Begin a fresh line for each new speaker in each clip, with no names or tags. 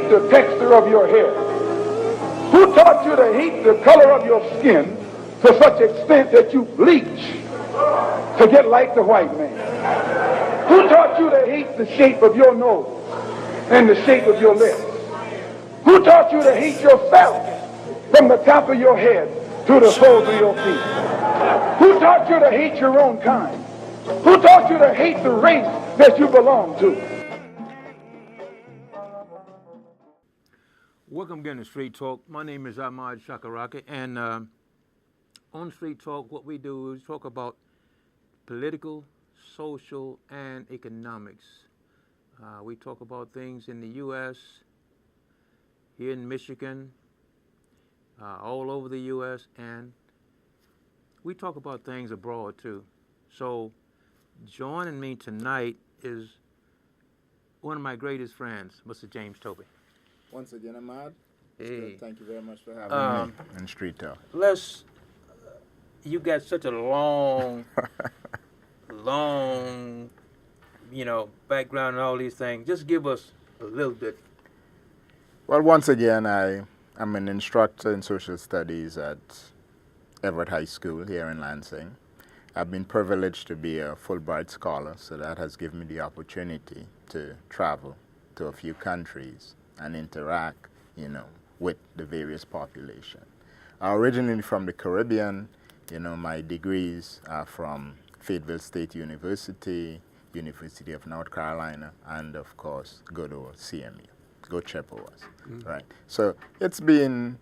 hate the texture of your hair? Who taught you to hate the color of your skin to such extent that you bleach to get like the white man? Who taught you to hate the shape of your nose and the shape of your lips? Who taught you to hate yourself from the top of your head to the soles of your feet? Who taught you to hate your own kind? Who taught you to hate the race that you belong to?
Welcome again to Street Talk. My name is Ammahad Shekarakki, and on Street Talk, what we do is talk about political, social, and economics. We talk about things in the U.S., here in Michigan, all over the U.S., and we talk about things abroad too. So joining me tonight is one of my greatest friends, Mr. James Toby.
Once again, Ammahad.
Hey.
Thank you very much for having me in Street Talk.
You got such a long, background and all these things. Just give us a little bit.
Well, once again, I'm an instructor in social studies at Everett High School here in Lansing. I've been privileged to be a Fulbright scholar, so that has given me the opportunity to travel to a few countries and interact, with the various population. Originally from the Caribbean, my degrees are from Fayetteville State University, University of North Carolina, and of course, good old CMU, go Chippewas, right? So it's been,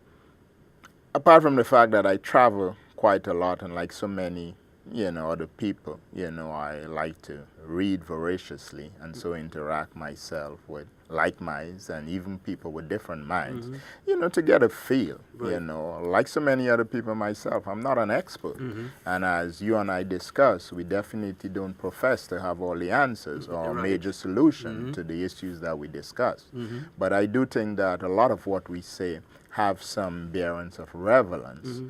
apart from the fact that I travel quite a lot, and like so many, other people, I like to read voraciously and so interact myself with like minds and even people with different minds, to get a feel,
Right.
Like so many other people myself, I'm not an expert. And as you and I discuss, we definitely don't profess to have all the answers or
Right.
major solution to the issues that we discuss. But I do think that a lot of what we say have some bearings of relevance,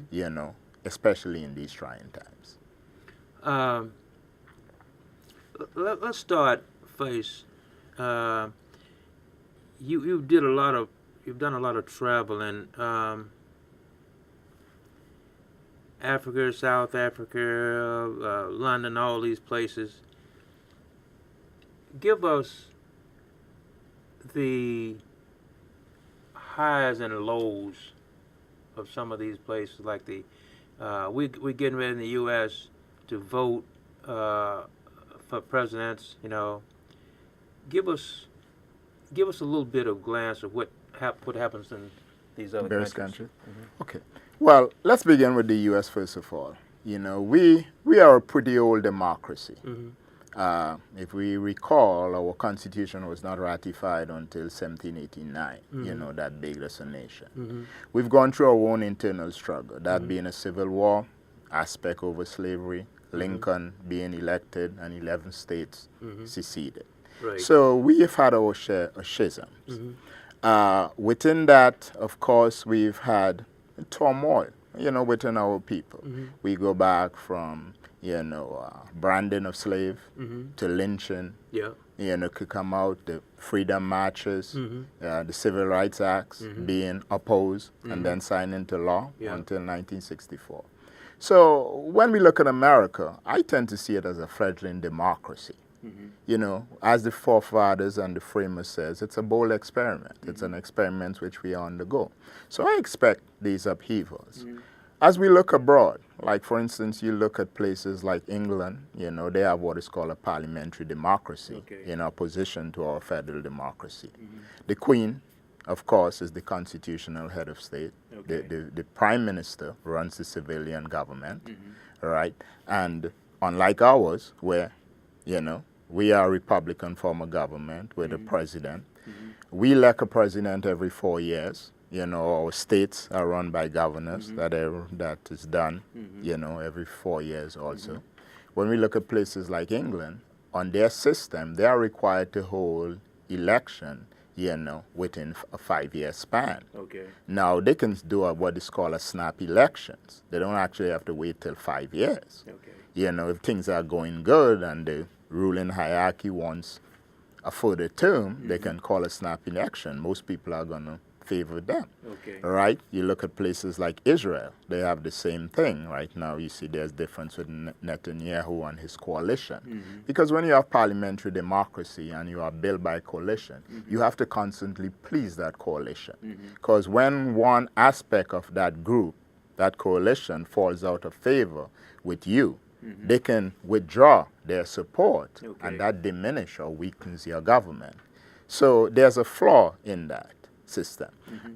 especially in these trying times.
Let's start first. You've done a lot of traveling. Africa, South Africa, London, all these places. Give us the highs and lows of some of these places, like we're getting ready in the U.S. to vote for presidents. Give us a little bit of glance of what happens in these other
Various
countries.
countries. Okay. Well, let's begin with the U.S. first of all. We are a pretty old democracy. If we recall, our Constitution was not ratified until 1789, that made us a nation. We've gone through our own internal struggle, that being a civil war, aspect over slavery, Lincoln being elected, and 11 states seceded.
Right.
So we have had our share of schisms. Within that, of course, we've had turmoil, within our people. We go back from, branding of slave to lynching.
Yeah.
Could come out the freedom marches, the civil rights acts being opposed and then signed into law until 1964. So when we look at America, I tend to see it as a fledgling democracy. As the forefathers and the framers says, it's a bold experiment. It's an experiment which we undergo. So I expect these upheavals. As we look abroad, like for instance, you look at places like England, they have what is called a parliamentary democracy in opposition to our federal democracy. The Queen, of course, is the constitutional head of state. The Prime Minister runs the civilian government, right? And unlike ours, where, we are a Republican form of government with a president. We elect a president every 4 years. Our states are run by governors. That is done, every 4 years also. When we look at places like England, on their system, they are required to hold election, within a 5-year span. Now, they can do what is called a snap elections. They don't actually have to wait till 5 years. If things are going good and the ruling hierarchy wants a further term, they can call a snap election. Most people are going to favor them.
Okay.
Right? You look at places like Israel, they have the same thing. Right now, you see there's difference with Netanyahu and his coalition. Because when you have parliamentary democracy and you are built by coalition, you have to constantly please that coalition. Because when one aspect of that group, that coalition, falls out of favor with you, they can withdraw their support, and that diminish or weakens your government. So there's a flaw in that system.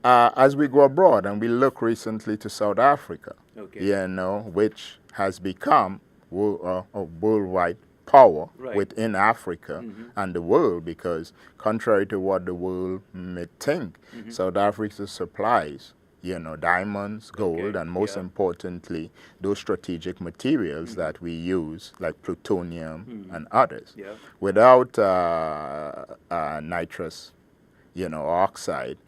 As we go abroad and we look recently to South Africa, which has become a worldwide power within Africa and the world, because contrary to what the world may think, South Africa supplies diamonds, gold, and most importantly, those strategic materials that we use, like plutonium and others. Without nitrous oxide,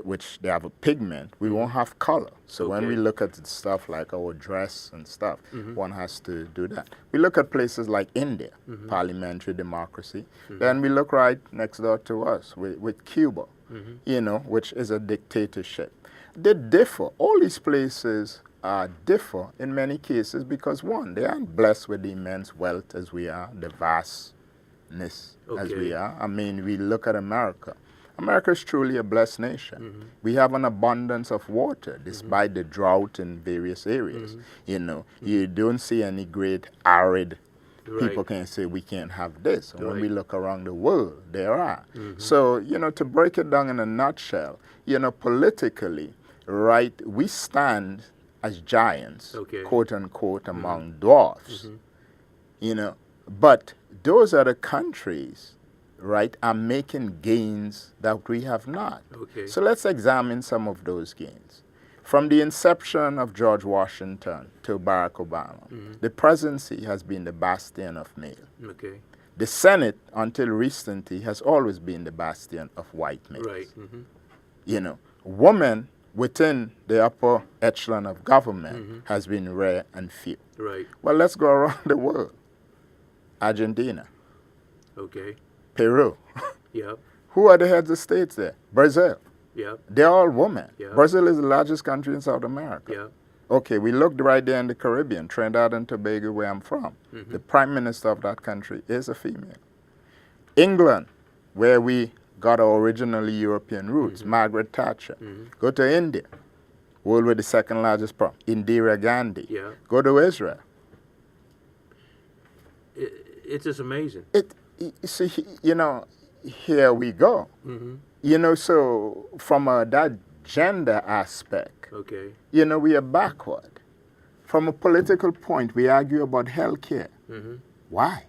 which they have a pigment, we won't have color. So when we look at stuff like our dress and stuff, one has to do that. We look at places like India, parliamentary democracy. Then we look right next door to us with Cuba, which is a dictatorship. They differ. All these places differ in many cases because, one, they aren't blessed with the immense wealth as we are, the vastness as we are. I mean, we look at America. America is truly a blessed nation. We have an abundance of water despite the drought in various areas. You don't see any great arid people can say we can't have this. And when we look around the world, there are. So, to break it down in a nutshell, politically, we stand as giants, quote unquote, among dwarfs. But those are the countries are making gains that we have not. So let's examine some of those gains. From the inception of George Washington to Barack Obama, the presidency has been the bastion of male. The Senate, until recently, has always been the bastion of white males. Women within the upper echelon of government has been rare and few. Well, let's go around the world. Argentina. Peru. Who are the heads of states there? Brazil. They're all women. Brazil is the largest country in South America. Okay, we looked right there in the Caribbean, Trinidad and Tobago, where I'm from. The prime minister of that country is a female. England, where we got our originally European roots, Margaret Thatcher. Go to India, world with the second largest problem, Indira Gandhi. Go to Israel.
It's just amazing.
See, here we go. So from that gender aspect, we are backward. From a political point, we argue about health care. Why?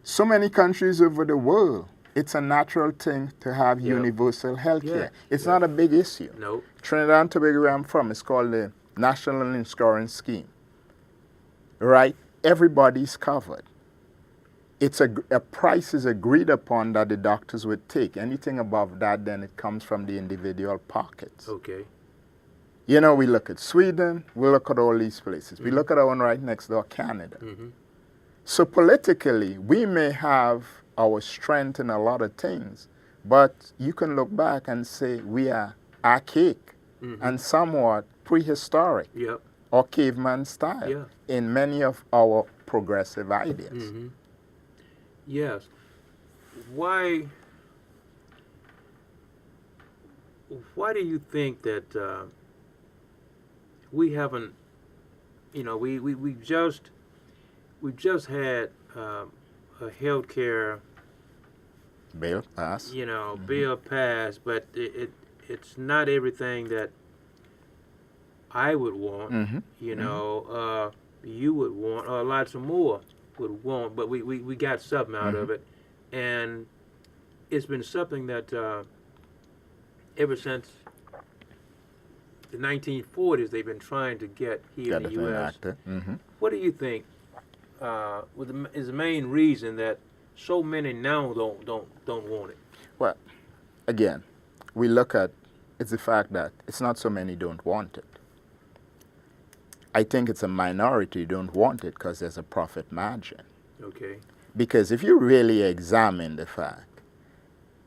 So many countries over the world, it's a natural thing to have universal health care. It's not a big issue. Trinidad and Tobago, where I'm from, is called the National Insurance Scheme. Everybody's covered. It's a price is agreed upon that the doctors would take. Anything above that, then it comes from the individual pockets. We look at Sweden, we look at all these places. We look at our one right next door, Canada. So politically, we may have our strength in a lot of things, but you can look back and say we are archaic and somewhat prehistoric or caveman style in many of our progressive ideas.
Yes. Why do you think that we haven't, we've just had a healthcare
bill passed.
Bill passed, but it's not everything that I would want. You would want, or lots of more would want, but we got something out of it, and it's been something that ever since the 1940s they've been trying to get here in the U.S. What do you think is the main reason that so many now don't want it?
Well, again, we look at it's the fact that it's not so many don't want it. I think it's a minority don't want it because there's a profit margin. Because if you really examine the fact,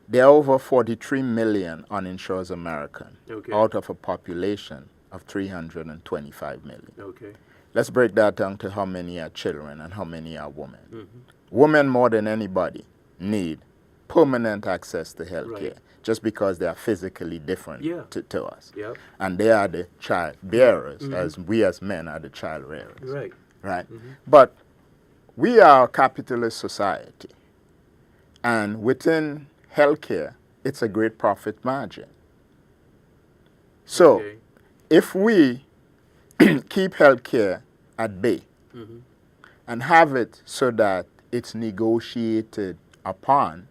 there are over 43 million uninsured Americans out of a population of 325 million.
Okay.
Let's break that down to how many are children and how many are women. Women, more than anybody, need permanent access to health care just because they are physically different to us.
Yep.
And they are the child bearers, as we as men are the child rearers.
Right.
Right? But we are a capitalist society. And within healthcare, it's a great profit margin. So, if we keep healthcare at bay and have it so that it's negotiated upon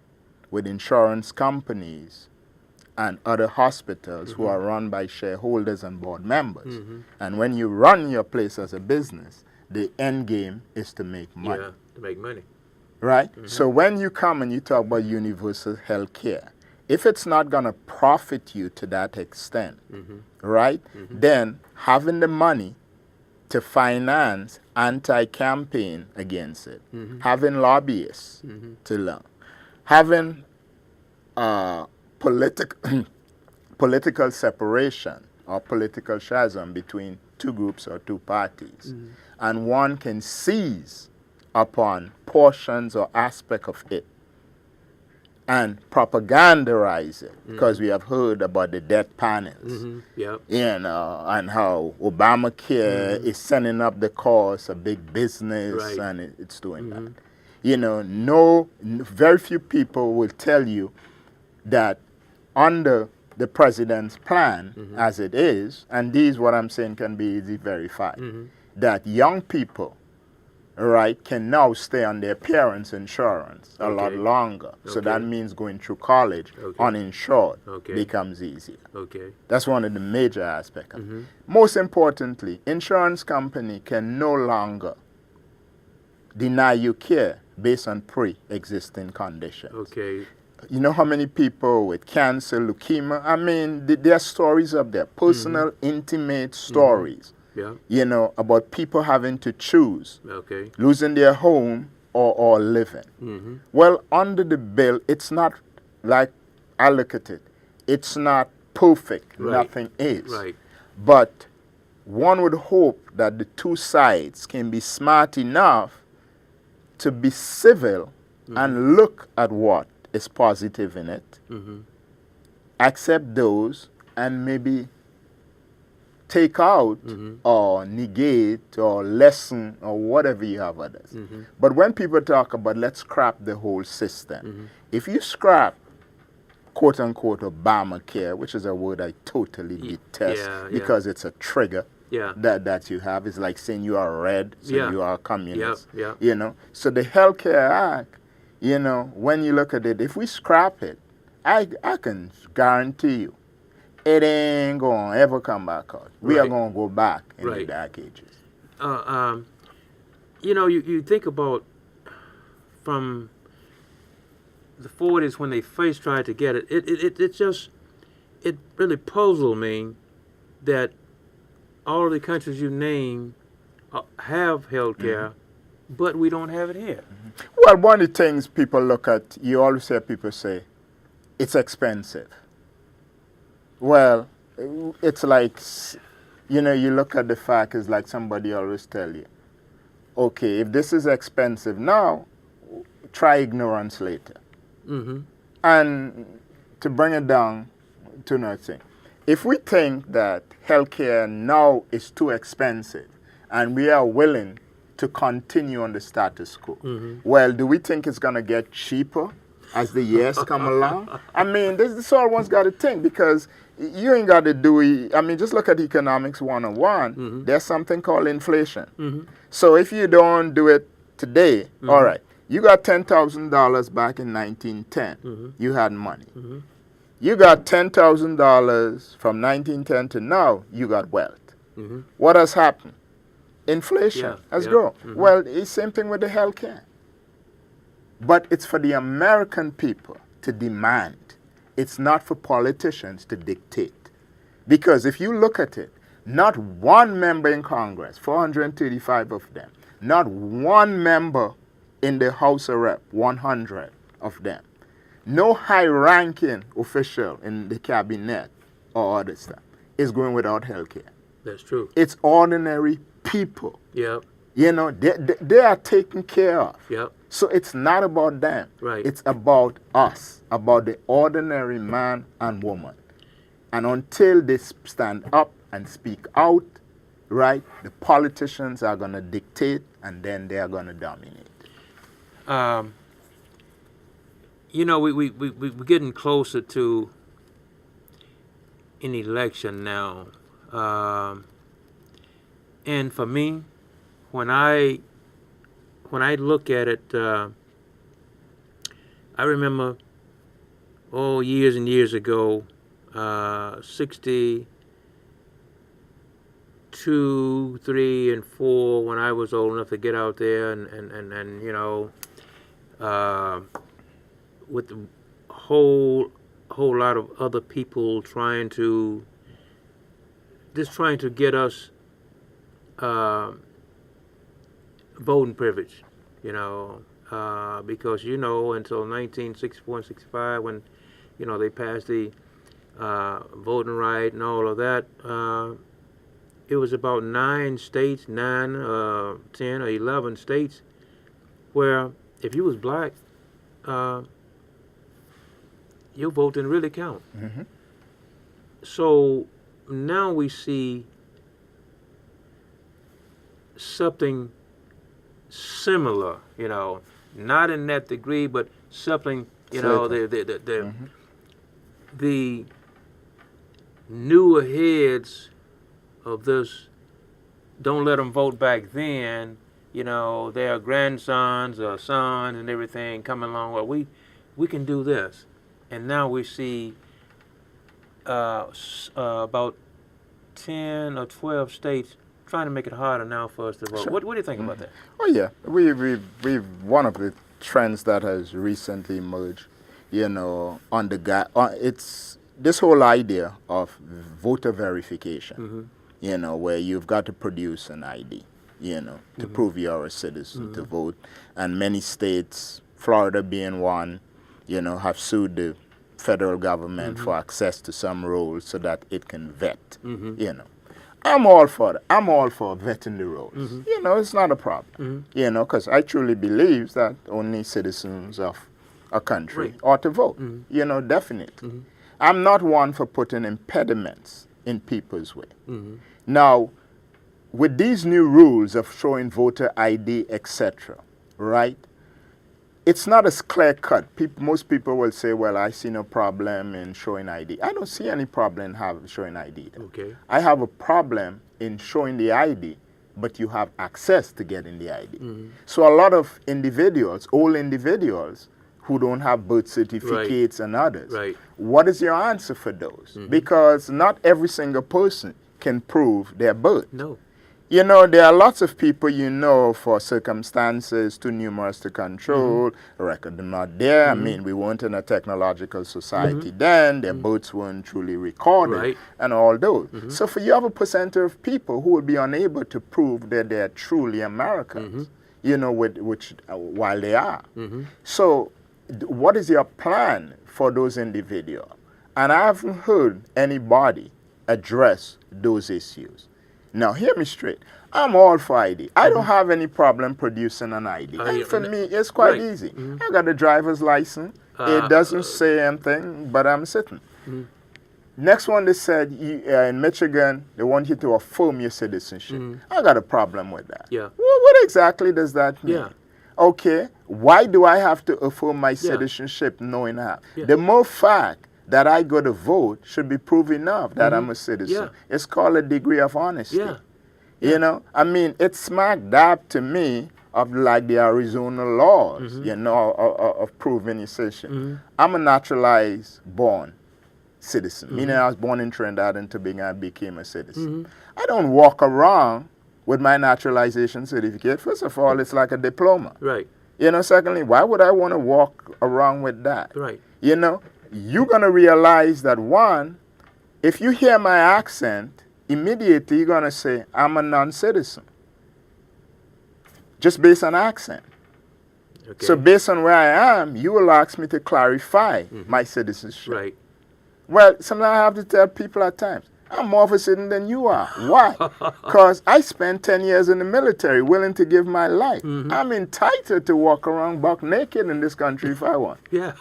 with insurance companies and other hospitals who are run by shareholders and board members, and when you run your place as a business, the end game is to make money.
Yeah, to make money.
Right? So when you come and you talk about universal health care, if it's not going to profit you to that extent, right, then having the money to finance anti-campaign against it, having lobbyists to learn, having political separation or political chasm between two groups or two parties, and one can seize upon portions or aspect of it and propagandize it, because we have heard about the death panels, you know, and how Obamacare is sending up the cost, a big business, and it's doing that. You know, very few people will tell you that under the president's plan, as it is, and these, what I'm saying, can be easily verified, that young people, right, can now stay on their parents' insurance a lot longer. So that means going through college uninsured becomes easier. That's one of the major aspects. Most importantly, insurance company can no longer deny you care based on pre-existing conditions. You know how many people with cancer, leukemia? I mean, there are stories of their personal, intimate stories. You know, about people having to choose losing their home or living. Well, under the bill, it's not like, I look at it, it's not perfect. Nothing is. But one would hope that the two sides can be smart enough to be civil and look at what is positive in it, accept those, and maybe take out or negate or lessen or whatever you have others. But when people talk about let's scrap the whole system, if you scrap quote unquote Obamacare, which is a word I totally detest because it's a trigger that you have, it's like saying you are red, so you are a communist. You know, so the Healthcare Act, you know, when you look at it, if we scrap it, I can guarantee you it ain't going to ever come back out. We are going to go back in the dark ages.
You know, you think about from the 40s when they first tried to get it, it really puzzled me that all of the countries you name have health care, but we don't have it here.
Well, one of the things people look at, you always hear people say, it's expensive. Well, it's like, you know, you look at the fact, it's like somebody always tell you, okay, if this is expensive now, try ignorance later. And to bring it down to nothing, if we think that healthcare now is too expensive and we are willing to continue on the status quo, well, do we think it's going to get cheaper as the years come along? I mean, this is all one's got to think, because you ain't got to do it. I mean, just look at economics 101. There's something called inflation. So if you don't do it today, all right, you got $10,000 back in 1910. You had money. You got $10,000 from 1910 to now, you got wealth. What has happened? Inflation has grown. Well, it's the same thing with the healthcare. But it's for the American people to demand. It's not for politicians to dictate. Because if you look at it, not one member in Congress, 435 of them, not one member in the House of Rep, 100 of them. No high-ranking official in the cabinet or other stuff is going without health care.
That's true.
It's ordinary people.
Yep.
You know, they are taken care of.
Yep.
So it's not about them.
Right.
It's about us, about the ordinary man and woman. And until they stand up and speak out, right, the politicians are going to dictate, and then they are going to dominate.
You know, we're getting closer to an election now. And for me, when I look at it, I remember, years and years ago, 62, 3, and 4, when I was old enough to get out there and you know, with the whole lot of other people trying to get us voting privilege, you know, because, you know, until 1964 and 65, when, you know, they passed the voting right and all of that, it was about 9 states, 10 or 11 states, where if you was black, your vote didn't really count.
Mm-hmm.
So now we see something similar, you know, not in that degree, but something, you know, the newer heads of this, don't let them vote back then, you know, their grandsons or sons and everything coming along, well, we can do this. And now we see about 10 or 12 states trying to make it harder now for us to vote.
Sure.
What do you think about that?
Oh yeah, we've one of the trends that has recently emerged, you know, on the it's this whole idea of voter verification.
Mm-hmm.
You know, where you've got to produce an ID, you know, to prove you're a citizen to vote, and many states, Florida being one, you know, have sued the federal government for access to some roles so that it can vet. You know, I'm all for that. I'm all for vetting the roles. You know, it's not a problem. You know, because I truly believe that only citizens of a country ought to vote. You know, definitely. I'm not one for putting impediments in people's way. Now, with these new rules of showing voter ID, etc., right? It's not as clear-cut. Most people will say, well, I see no problem in showing ID. I don't see any problem in showing ID.
Okay.
I have a problem in showing the ID, but you have access to getting the ID. So a lot of individuals, old individuals, who don't have birth certificates and others, what is your answer for those? Because not every single person can prove their birth.
No.
You know, there are lots of people, you know, for circumstances too numerous to control, record not there. I mean, we weren't in a technological society then. Their births weren't truly recorded and all those. So for you have a percentage of people who will be unable to prove that they're truly Americans, you know, while they are. So what is your plan for those individuals? And I haven't heard anybody address those issues. Now, hear me straight. I'm all for ID. I don't have any problem producing an ID. And for me, it's quite easy. I got a driver's license. It doesn't say anything, but I'm sitting. Next one, they said in Michigan, they want you to affirm your citizenship. I got a problem with that.
Yeah.
Well, what exactly does that mean?
Yeah.
Okay, why do I have to affirm my citizenship knowing how? The more fact that I go to vote should be proof enough that I'm a citizen. It's called a degree of honesty. You know, I mean, it's smack dab to me of like the Arizona laws, you know, of proving your citizenship. I'm a naturalized born citizen, meaning I was born in Trinidad and Tobago and became a citizen. I don't walk around with my naturalization certificate. First of all, it's like a diploma. You know, secondly, why would I want to walk around with that? You know, you're going to realize that, one, if you hear my accent, immediately you're going to say, I'm a non-citizen. Just based on accent.
Okay.
So based on where I am, you will ask me to clarify my citizenship.
Right.
Well, sometimes I have to tell people at times, I'm more of a citizen than you are. Why? Because I spent 10 years in the military, willing to give my life. I'm entitled to walk around buck naked in this country if I want.
Yeah.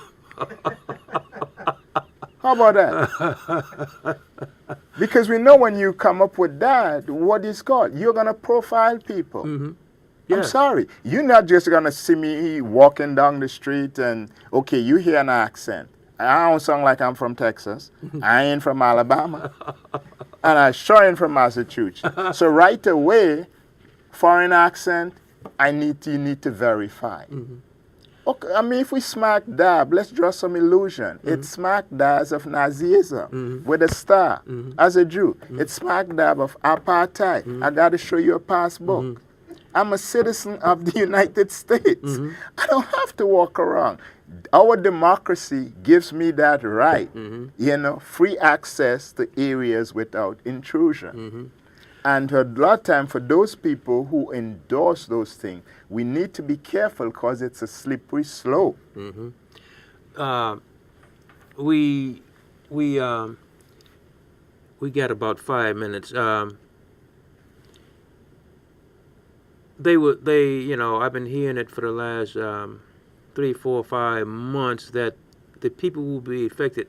How about that? Because we know when you come up with that, what is called, you're going to profile people.
Yeah.
I'm sorry. You're not just going to see me walking down the street and, okay, you hear an accent. I don't sound like I'm from Texas. I ain't from Alabama. And I sure ain't from Massachusetts. So right away, foreign accent, you need to verify. Okay, I mean, if we smack dab, let's draw some illusion. It's smack dabs of Nazism with a star as a Jew. It's smack dab of apartheid. I got to show you a passbook. I'm a citizen of the United States. I don't have to walk around. Our democracy gives me that right, you know, free access to areas without intrusion. And a lot of time for those people who endorse those things, we need to be careful because it's a slippery slope.
We got about 5 minutes. You know, I've been hearing it for the last 3, 4, 5 months that the people who will be affected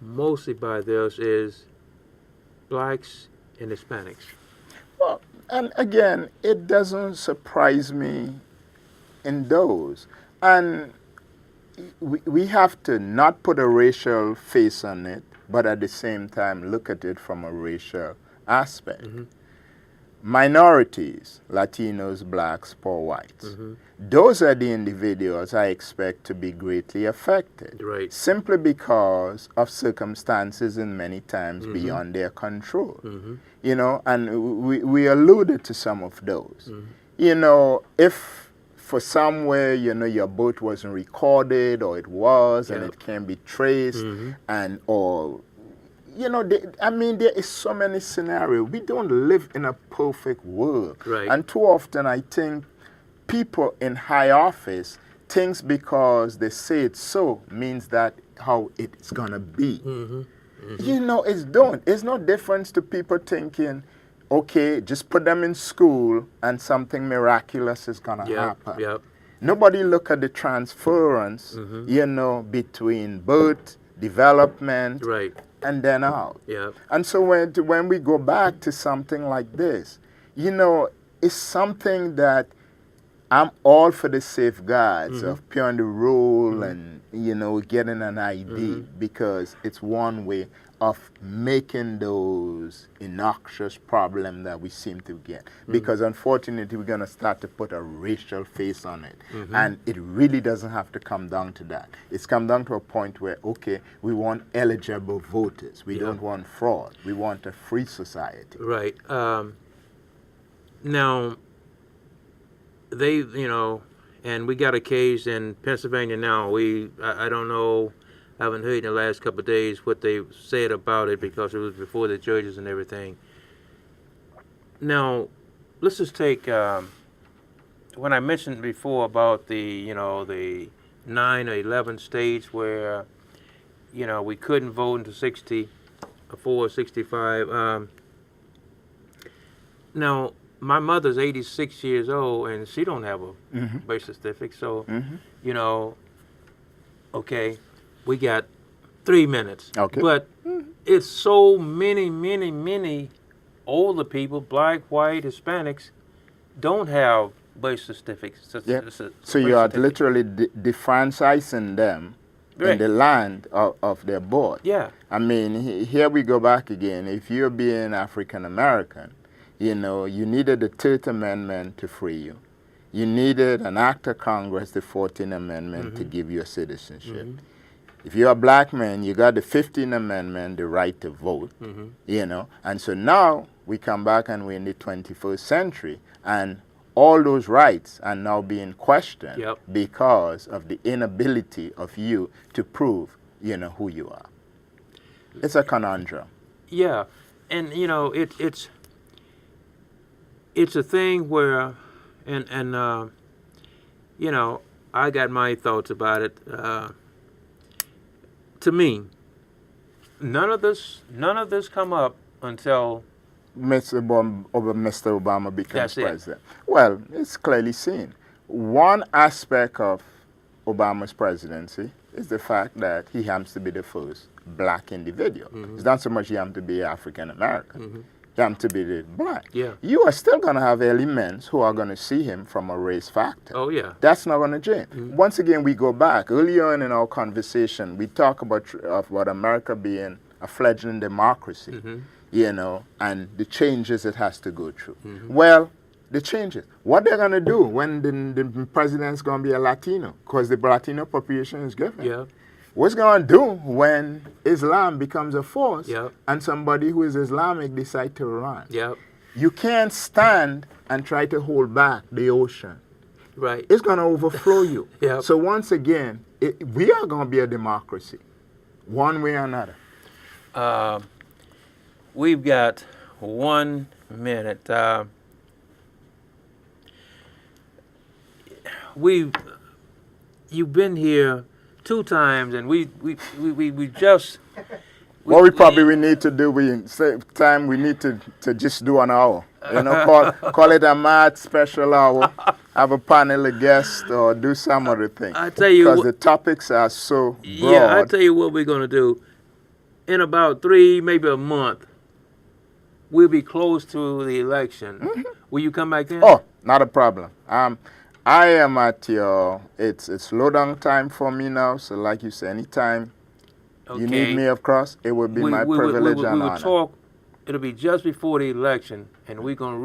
mostly by this is blacks and Hispanics.
Well, and again, it doesn't surprise me in those. And we have to not put a racial face on it, but at the same time look at it from a racial aspect. Minorities, Latinos, blacks, poor whites. Those are the individuals I expect to be greatly affected.
Right.
Simply because of circumstances and many times beyond their control. You know, and we alluded to some of those. You know, if for somewhere, you know, your boat wasn't recorded or it was and it can be traced and or you know, I mean, there is so many scenarios. We don't live in a perfect world.
Right.
And too often I think people in high office think because they say it so means that how it's going to be. You know, it's no difference to people thinking, okay, just put them in school and something miraculous is going to happen. Nobody look at the transference, you know, between birth, development, and then out. And so when we go back to something like this, you know, it's something that I'm all for the safeguards of pure the rule and, you know, getting an ID because it's one way of making those innocuous problems that we seem to get. Because unfortunately, we're going to start to put a racial face on it. And it really doesn't have to come down to that. It's come down to a point where, okay, we want eligible voters. We don't want fraud. We want a free society.
Right. Now, they, you know, and we got a case in Pennsylvania now. I don't know, I haven't heard in the last couple of days what they said about it because it was before the judges and everything. Now, let's just take, when I mentioned before about the, you know, the 9 or 11 states where, you know, we couldn't vote until 64 or 65. Now, my mother's 86 years old, and she don't have a birth certificate. So, you know, okay, we got 3 minutes.
Okay.
But it's so many older people, black, white, Hispanics, don't have birth certificates.
So you are literally defranchising them in the land of their birth. I mean, here we go back again. If you're being African American, you know, you needed the 3rd Amendment to free you. You needed an act of Congress, the 14th Amendment, to give you a citizenship. If you're a black man, you got the 15th Amendment, the right to vote, you know. And so now we come back and we're in the 21st century, and all those rights are now being questioned because of the inability of you to prove, you know, who you are. It's a conundrum.
Yeah, and, you know, it's a thing where, and you know, I got my thoughts about it. To me, none of this come up until
Mr. Obama becomes
That's it.
president. Well, it's clearly seen. One aspect of Obama's presidency is the fact that he happens to be the first black individual. It's not so much he happens to be African American. He happens to be the black.
Yeah.
You are still going to have elements who are going to see him from a race factor.
Oh yeah.
That's not going to change. Once again, we go back. Earlier on in our conversation, we talk about America being a fledgling democracy, you know, and the changes it has to go through. Well, the changes. What they're going to do when the president's going to be a Latino, because the Latino population is given.
Yeah.
What's going to do when Islam becomes a force
Yep.
and somebody who is Islamic decide to run?
Yep.
You can't stand and try to hold back the ocean.
Right.
It's going to overflow you.
Yep.
So once again, we are going to be a democracy, one way or another.
We've got 1 minute. You've been here 2 times, and we just.
What we need to do, we need to just do an hour. You know, call it a mad special hour. Have a panel of guests or do some other thing.
I tell you,
because the topics are so broad.
Yeah, I tell you what we're gonna do. In about 3, maybe a month, we'll be close to the election. Will you come back then?
Oh, not a problem. I am at it's low down time for me now. So like you say, anytime you need me, of course, it would be my privilege and honor.
We will talk. It'll be just before the election, and we're gonna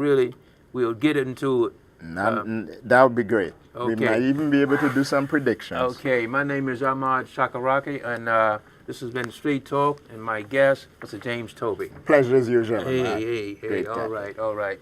we'll get into it.
That would be great.
Okay.
We might even be able to do some predictions.
Okay, my name is Ammahad Shekarakki, and this has been Street Talk, and my guest, Mr. James Toby.
Pleasure as usual.
Hey,
Great
all
time.
right, all right.